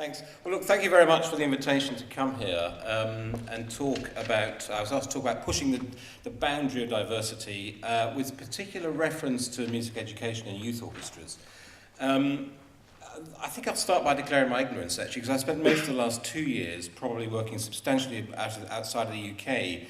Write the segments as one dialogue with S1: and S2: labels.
S1: Thanks. Well, look, thank you very much for the invitation to come here and talk about, I was asked to talk about pushing the boundary of diversity with particular reference to music education and youth orchestras. I think I'll start by declaring my ignorance, actually, because I spent most of the last 2 years probably working substantially outside of the UK.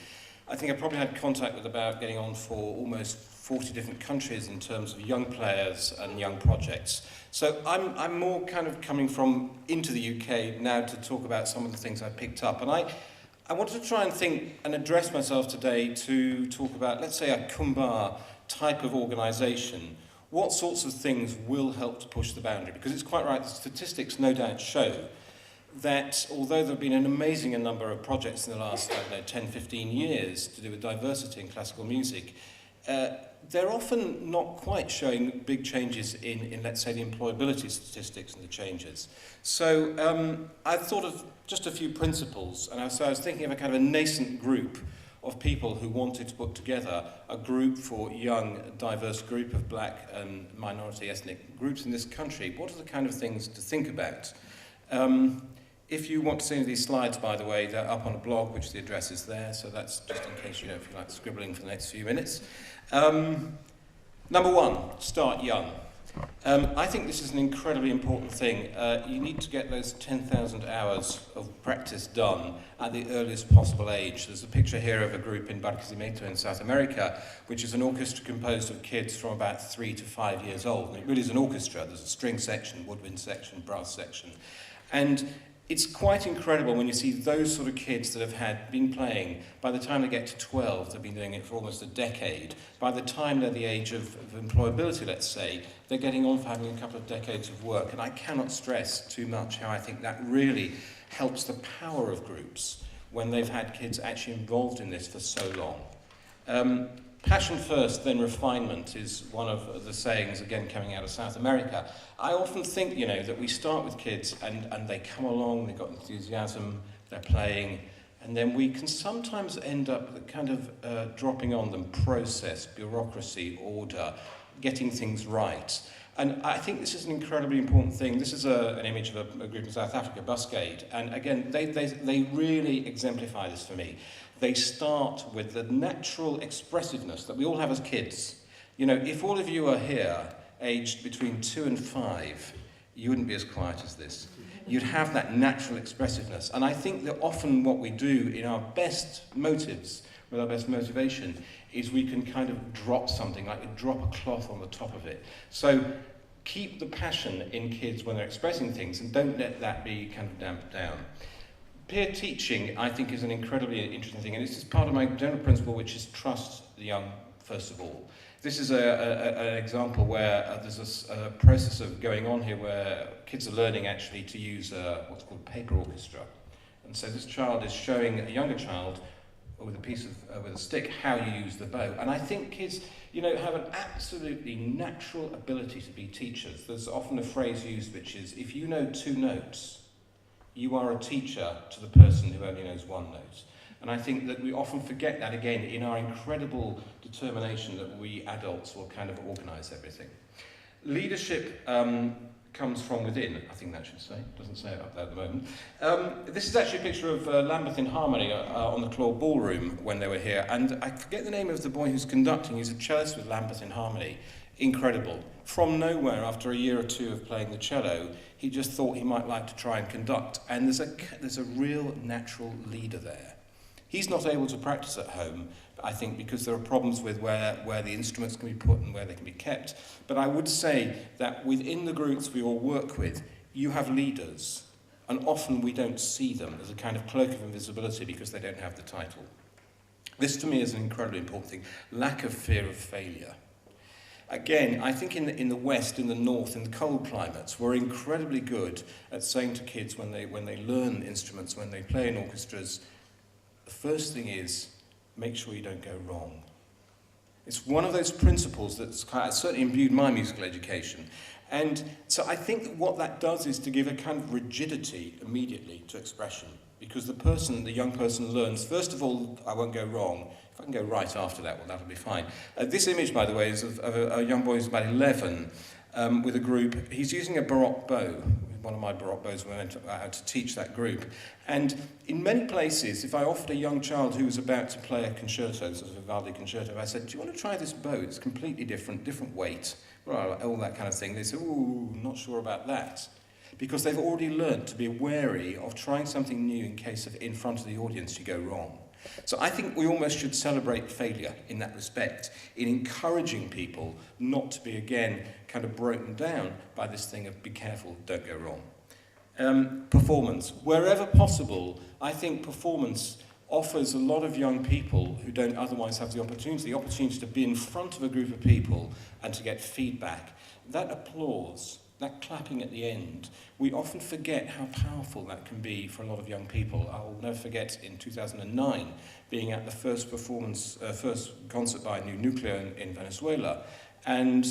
S1: I think I probably had contact with about getting on for almost 40 different countries in terms of young players and young projects. So I'm more kind of coming from into the UK now to talk about some of the things I picked up. And I wanted to try and think and address myself today to talk about, let's say, a Kuumba type of organisation. What sorts of things will help to push the boundary? Because it's quite right, the statistics no doubt show that although there have been an amazing number of projects in the last 10, 15 years to do with diversity in classical music, they're often not quite showing big changes in, let's say, the employability statistics and the changes. So I thought of just a few principles, and so I was thinking of a kind of a nascent group of people who wanted to put together a group for young, diverse group of black and minority ethnic groups in this country. What are the kind of things to think about? If you want to see any of these slides, by the way, they're up on a blog, which the address is there, so that's just in case you don't feel like scribbling for the next few minutes. Number one, start young. I think this is an incredibly important thing. You need to get those 10,000 hours of practice done at the earliest possible age. There's a picture here of a group in Barquisimeto in South America, which is an orchestra composed of kids from about 3 to 5 years old. And it really is an orchestra. There's a string section, woodwind section, brass section. And it's quite incredible when you see those sort of kids that have been playing. By the time they get to 12, they've been doing it for almost a decade. By the time they're the age of employability, let's say, they're getting on for having a couple of decades of work. And I cannot stress too much how I think that really helps the power of groups when they've had kids actually involved in this for so long. Passion first, then refinement is one of the sayings, again, coming out of South America. I often think, that we start with kids and they come along, they've got enthusiasm, they're playing, and then we can sometimes end up kind of dropping on them process, bureaucracy, order, getting things right. And I think this is an incredibly important thing. This is an image of a group in South Africa, Buscade, and again, they really exemplify this for me. They start with the natural expressiveness that we all have as kids. If all of you are here, aged between 2 and 5, you wouldn't be as quiet as this. You'd have that natural expressiveness. And I think that often what we do in our best motives, with our best motivation, is we can kind of drop something, like we drop a cloth on the top of it. So keep the passion in kids when they're expressing things, and don't let that be kind of damped down. Peer teaching, I think, is an incredibly interesting thing, and this is part of my general principle, which is trust the young, first of all. This is an example where there's a process of going on here where kids are learning actually to use what's called paper orchestra. And so this child is showing a younger child with a stick how you use the bow. And I think kids, have an absolutely natural ability to be teachers. There's often a phrase used which is, if you know 2 notes, you are a teacher to the person who only knows 1 note. And I think that we often forget that, again, in our incredible determination that we adults will kind of organise everything. Leadership comes from within, I think that should say. It doesn't say it up there at the moment. This is actually a picture of Lambeth in Harmony on the Claw Ballroom when they were here. And I forget the name of the boy who's conducting. He's a cellist with Lambeth in Harmony. Incredible. From nowhere, after a year or 2 of playing the cello, he just thought he might like to try and conduct. And there's a real natural leader there. He's not able to practice at home, I think, because there are problems with where the instruments can be put and where they can be kept. But I would say that within the groups we all work with, you have leaders, and often we don't see them as a kind of cloak of invisibility because they don't have the title. This, to me, is an incredibly important thing. Lack of fear of failure. Again, I think in the West, in the North, in the cold climates, we're incredibly good at saying to kids when they learn instruments, when they play in orchestras, the first thing is, make sure you don't go wrong. It's one of those principles that's certainly imbued my musical education. And so I think that what that does is to give a kind of rigidity immediately to expression. Because the young person learns, first of all, I won't go wrong. If I can go right after that, well, that'll be fine. This image, by the way, is of a young boy who's about 11 with a group. He's using a baroque bow. one of my Baroque bows went out to teach that group. And in many places, if I offered a young child who was about to play a concerto, sort of a Vivaldi concerto, I said, do you want to try this bow? It's completely different weight, well, all that kind of thing. They said, ooh, not sure about that. Because they've already learned to be wary of trying something new in case of in front of the audience you go wrong. So I think we almost should celebrate failure in that respect, in encouraging people not to be, again, kind of broken down by this thing of be careful, don't go wrong. Performance. Wherever possible, I think performance offers a lot of young people who don't otherwise have the opportunity to be in front of a group of people and to get feedback. That applause, that clapping at the end, we often forget how powerful that can be for a lot of young people. I'll never forget in 2009 being at the first concert by New Nucleo in Venezuela, and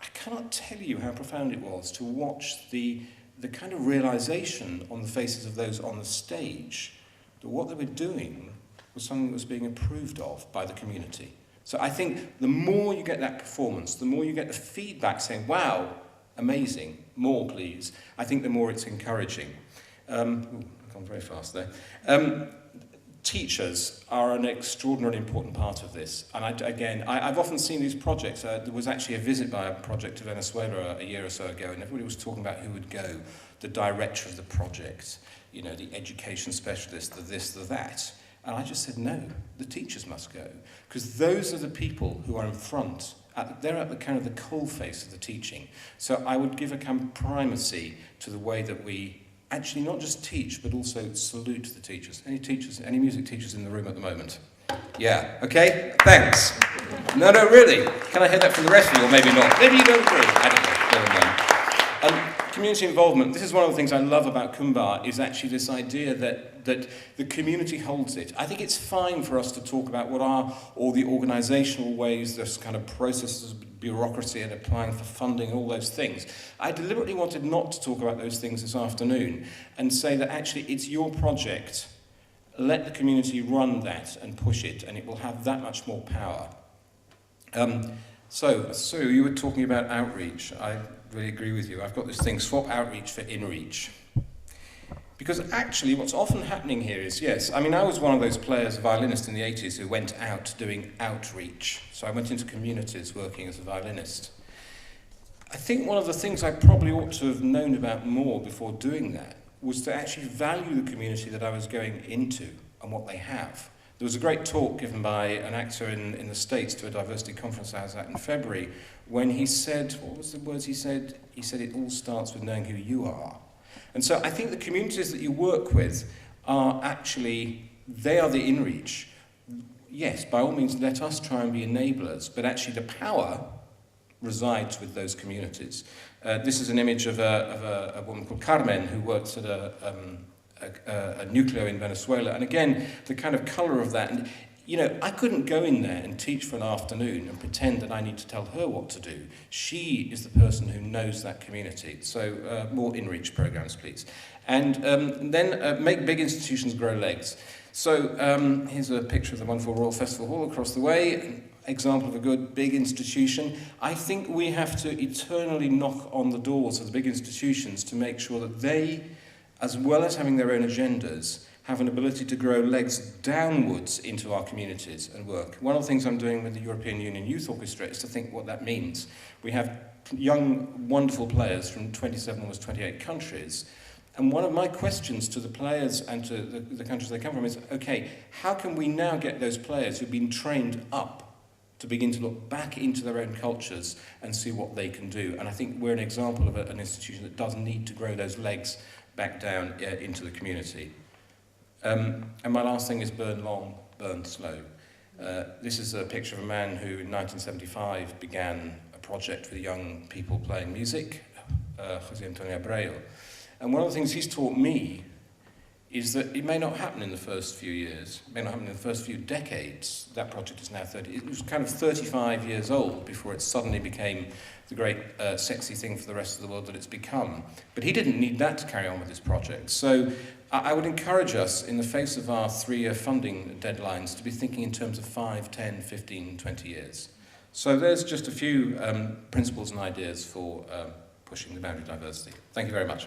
S1: I cannot tell you how profound it was to watch the kind of realization on the faces of those on the stage that what they were doing was something that was being approved of by the community. So I think the more you get that performance, the more you get the feedback saying, wow, amazing, more please, I think the more it's encouraging. I've gone very fast there. Teachers are an extraordinarily important part of this. And I've often seen these projects. There was actually a visit by a project to Venezuela a year or so ago, and everybody was talking about who would go, the director of the project, you know, the education specialist, the this, the that. And I just said, no, the teachers must go. Because those are the people who are in front. They're at the kind of the coalface of the teaching. So I would give a kind of primacy to the way that we actually not just teach, but also salute the teachers. Any music teachers in the room at the moment? Yeah, okay, thanks. No, really. Can I hear that from the rest of you, or maybe not? Maybe you don't agree. I don't know. Never mind. Community involvement. This is one of the things I love about Kuumba, is actually this idea that the community holds it. I think it's fine for us to talk about what are all the organisational ways, this kind of processes of bureaucracy and applying for funding, all those things. I deliberately wanted not to talk about those things this afternoon and say that actually it's your project. Let the community run that and push it, and it will have that much more power. So you were talking about outreach. I really agree with you. I've got this thing, swap outreach for inreach. Because actually what's often happening here is, yes, I mean, I was one of those players, a violinist in the 80s, who went out doing outreach. So I went into communities working as a violinist. I think one of the things I probably ought to have known about more before doing that was to actually value the community that I was going into and what they have. There was a great talk given by an actor in the States to a diversity conference I was at in February, when he said, what was the words he said? He said, it all starts with knowing who you are. And so I think the communities that you work with are actually, they are the inreach. Yes, by all means, let us try and be enablers, but actually the power resides with those communities. This is an image of a woman called Carmen, who works at a nucleo in Venezuela. And again, the kind of colour of that. And, you know, I couldn't go in there and teach for an afternoon and pretend that I need to tell her what to do. She is the person who knows that community. So more in-reach programs, please. And then make big institutions grow legs. So here's a picture of the wonderful Royal Festival Hall across the way, an example of a good big institution. I think we have to eternally knock on the doors of the big institutions to make sure that they, as well as having their own agendas, have an ability to grow legs downwards into our communities and work. One of the things I'm doing with the European Union Youth Orchestra is to think what that means. We have young, wonderful players from 27, almost 28 countries. And one of my questions to the players and to the countries they come from is, okay, how can we now get those players who've been trained up to begin to look back into their own cultures and see what they can do? And I think we're an example of an institution that does need to grow those legs back down into the community. And my last thing is burn long, burn slow. This is a picture of a man who in 1975 began a project with young people playing music, José Antonio Abreu. And one of the things he's taught me is that it may not happen in the first few years, it may not happen in the first few decades. That project is now 30, it was kind of 35 years old before it suddenly became the great sexy thing for the rest of the world that it's become. But he didn't need that to carry on with his project. So I would encourage us, in the face of our 3-year funding deadlines, to be thinking in terms of 5, 10, 15, 20 years. So there's just a few principles and ideas for pushing the boundary of diversity. Thank you very much.